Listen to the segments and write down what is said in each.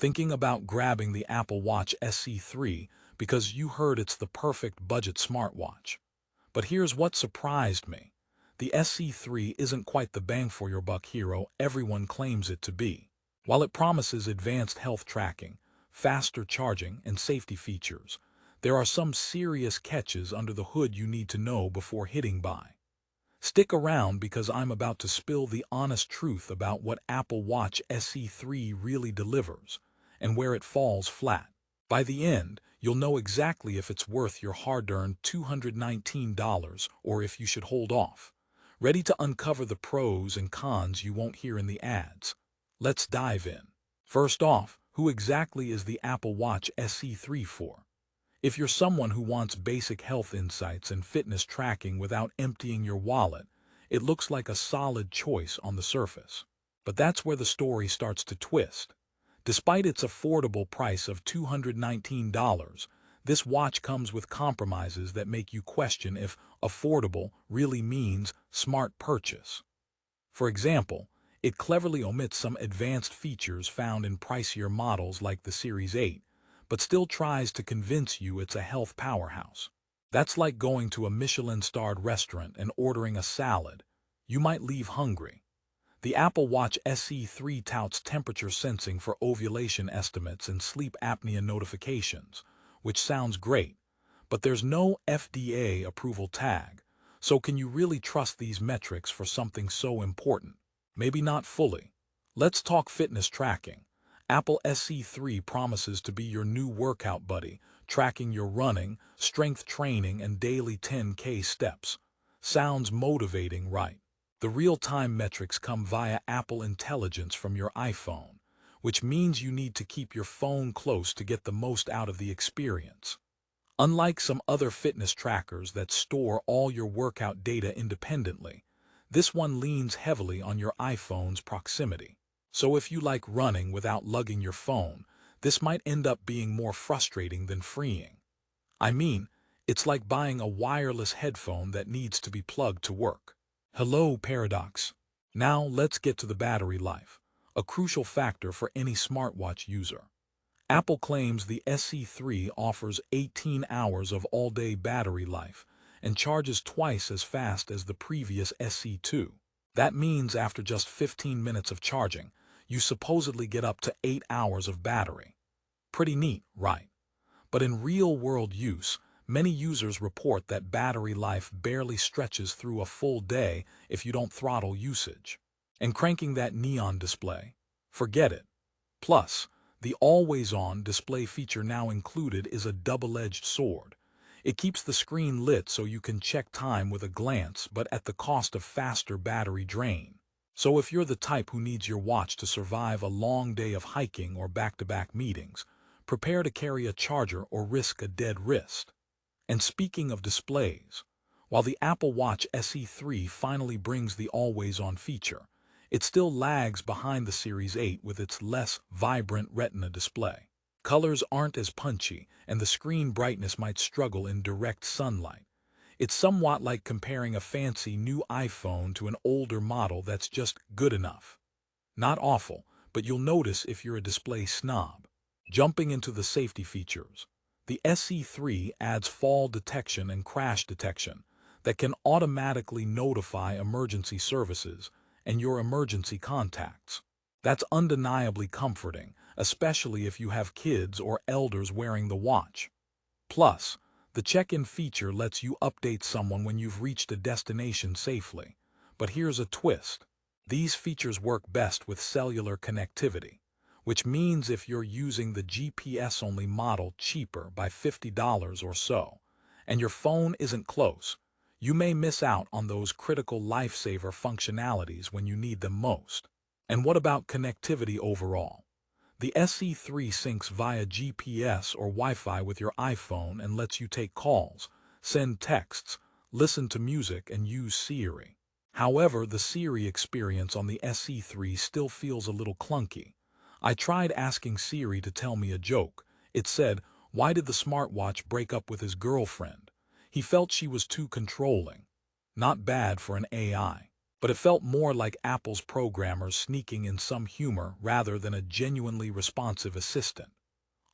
Thinking about grabbing the Apple Watch SE3 because you heard it's the perfect budget smartwatch. But here's what surprised me. The SE3 isn't quite the bang-for-your-buck hero everyone claims it to be. While it promises advanced health tracking, faster charging, and safety features, there are some serious catches under the hood you need to know before hitting buy. Stick around because I'm about to spill the honest truth about what Apple Watch SE3 really delivers and where it falls flat. By the end, you'll know exactly if it's worth your hard-earned $219 or if you should hold off. Ready to uncover the pros and cons you won't hear in the ads? Let's dive in. First off, who exactly is the Apple Watch SE3 for? If you're someone who wants basic health insights and fitness tracking without emptying your wallet, it looks like a solid choice on the surface. But that's where the story starts to twist. Despite its affordable price of $219, this watch comes with compromises that make you question if affordable really means smart purchase. For example, it cleverly omits some advanced features found in pricier models like the Series 8, but still tries to convince you it's a health powerhouse. That's like going to a Michelin-starred restaurant and ordering a salad. You might leave hungry. The Apple Watch SE3 touts temperature sensing for ovulation estimates and sleep apnea notifications, which sounds great, but there's no FDA approval tag, so can you really trust these metrics for something so important? Maybe not fully. Let's talk fitness tracking. Apple SE3 promises to be your new workout buddy, tracking your running, strength training, and daily 10K steps. Sounds motivating, right? The real-time metrics come via Apple Intelligence from your iPhone, which means you need to keep your phone close to get the most out of the experience. Unlike some other fitness trackers that store all your workout data independently, this one leans heavily on your iPhone's proximity. So if you like running without lugging your phone, this might end up being more frustrating than freeing. I mean, it's like buying a wireless headphone that needs to be plugged to work. Hello, paradox. Now let's get to the battery life, a crucial factor for any smartwatch user. Apple claims the SE3 offers 18 hours of all-day battery life and charges twice as fast as the previous SE2. That means after just 15 minutes of charging, you supposedly get up to 8 hours of battery. Pretty neat, right? But in real-world use, many users report that battery life barely stretches through a full day if you don't throttle usage. And cranking that neon display? Forget it. Plus, the always-on display feature now included is a double-edged sword. It keeps the screen lit so you can check time with a glance, but at the cost of faster battery drain. So if you're the type who needs your watch to survive a long day of hiking or back-to-back meetings, prepare to carry a charger or risk a dead wrist. And speaking of displays, while the Apple Watch SE3 finally brings the always-on feature, it still lags behind the Series 8 with its less vibrant Retina display. Colors aren't as punchy, and the screen brightness might struggle in direct sunlight. It's somewhat like comparing a fancy new iPhone to an older model that's just good enough. Not awful, but you'll notice if you're a display snob. Jumping into the safety features. The SE3 adds fall detection and crash detection that can automatically notify emergency services and your emergency contacts. That's undeniably comforting, especially if you have kids or elders wearing the watch. Plus, the check-in feature lets you update someone when you've reached a destination safely. But here's a twist. These features work best with cellular connectivity, which means if you're using the GPS-only model cheaper by $50 or so, and your phone isn't close, you may miss out on those critical lifesaver functionalities when you need them most. And what about connectivity overall? The SE3 syncs via GPS or Wi-Fi with your iPhone and lets you take calls, send texts, listen to music, and use Siri. However, the Siri experience on the SE3 still feels a little clunky. I tried asking Siri to tell me a joke. It said, "Why did the smartwatch break up with his girlfriend?" He felt she was too controlling. Not bad for an AI. but it felt more like Apple's programmers sneaking in some humor rather than a genuinely responsive assistant.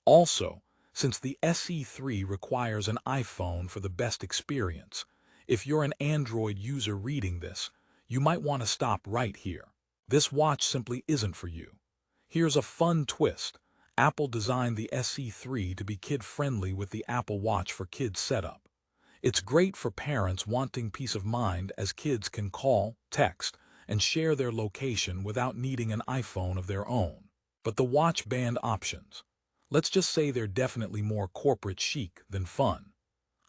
Also, since the SE3 requires an iPhone for the best experience, if you're an Android user reading this, you might want to stop right here. This watch simply isn't for you. Here's a fun twist. Apple designed the SE3 to be kid-friendly with the Apple Watch for Kids setup. It's great for parents wanting peace of mind as kids can call, text, and share their location without needing an iPhone of their own. But the watch band options. Let's just say they're definitely more corporate chic than fun.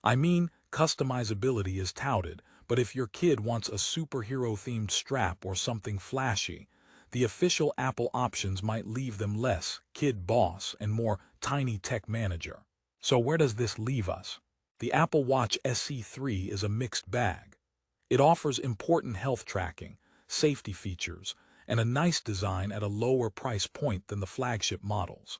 I mean, customizability is touted, but if your kid wants a superhero-themed strap or something flashy, the official Apple options might leave them less kid boss and more tiny tech manager. So where does this leave us? The Apple Watch SE3 is a mixed bag. It offers important health tracking, safety features, and a nice design at a lower price point than the flagship models.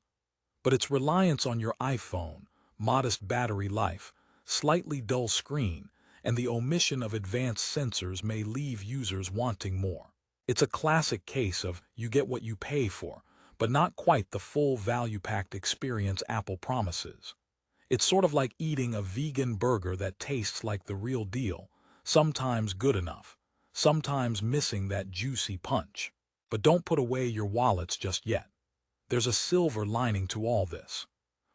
But its reliance on your iPhone, modest battery life, slightly dull screen, and the omission of advanced sensors may leave users wanting more. It's a classic case of you get what you pay for, but not quite the full value-packed experience Apple promises. It's sort of like eating a vegan burger that tastes like the real deal, sometimes good enough, sometimes missing that juicy punch. But don't put away your wallets just yet. There's a silver lining to all this.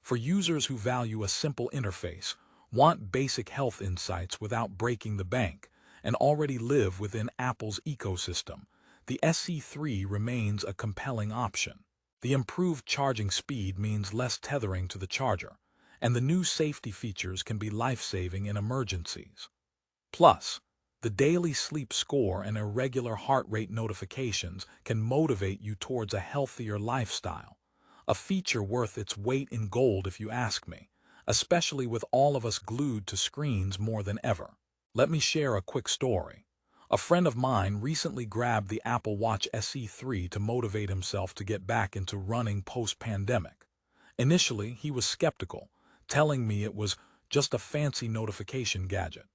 For users who value a simple interface, want basic health insights without breaking the bank, and already live within Apple's ecosystem, the SE3 remains a compelling option. The improved charging speed means less tethering to the charger, and the new safety features can be life-saving in emergencies. Plus, the daily sleep score and irregular heart rate notifications can motivate you towards a healthier lifestyle, a feature worth its weight in gold if you ask me, especially with all of us glued to screens more than ever. Let me share a quick story. A friend of mine recently grabbed the Apple Watch SE3 to motivate himself to get back into running post-pandemic. Initially, he was skeptical, telling me it was just a fancy notification gadget.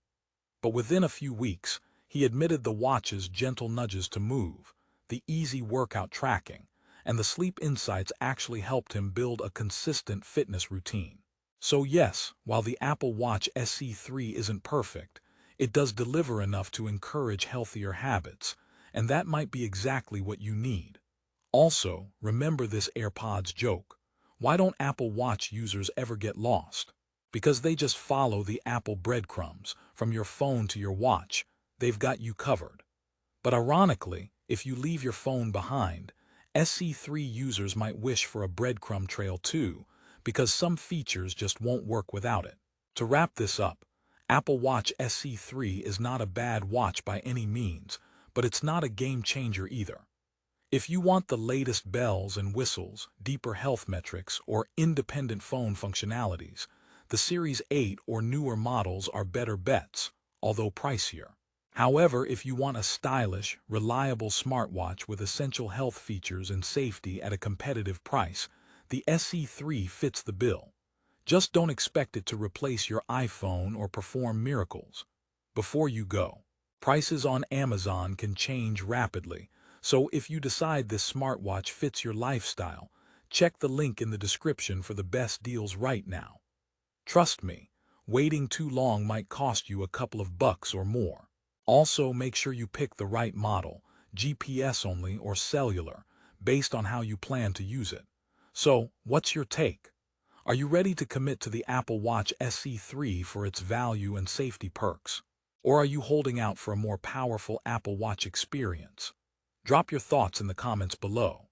But within a few weeks, he admitted the watch's gentle nudges to move, the easy workout tracking, and the sleep insights actually helped him build a consistent fitness routine. So yes, while the Apple Watch SE3 isn't perfect, it does deliver enough to encourage healthier habits, and that might be exactly what you need. Also, remember this AirPods joke. Why don't Apple Watch users ever get lost? Because they just follow the Apple breadcrumbs, from your phone to your watch. They've got you covered. But ironically, if you leave your phone behind, SE3 users might wish for a breadcrumb trail too, because some features just won't work without it. To wrap this up, Apple Watch SE3 is not a bad watch by any means, but it's not a game changer either. If you want the latest bells and whistles, deeper health metrics, or independent phone functionalities, the Series 8 or newer models are better bets, although pricier. However, if you want a stylish, reliable smartwatch with essential health features and safety at a competitive price, the SE3 fits the bill. Just don't expect it to replace your iPhone or perform miracles. Before you go, prices on Amazon can change rapidly, so if you decide this smartwatch fits your lifestyle, check the link in the description for the best deals right now. Trust me, waiting too long might cost you a couple of bucks or more. Also, make sure you pick the right model, GPS only or cellular, based on how you plan to use it. So, what's your take? Are you ready to commit to the Apple Watch SE3 for its value and safety perks? Or are you holding out for a more powerful Apple Watch experience? Drop your thoughts in the comments below.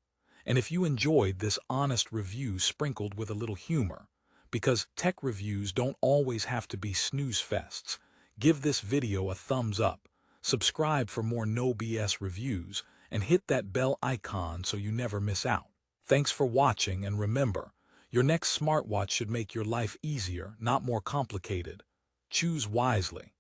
And if you enjoyed this honest review sprinkled with a little humor, because tech reviews don't always have to be snooze fests, give this video a thumbs up, subscribe for more no BS reviews, and hit that bell icon so you never miss out. Thanks for watching, and remember, your next smartwatch should make your life easier, not more complicated. Choose wisely.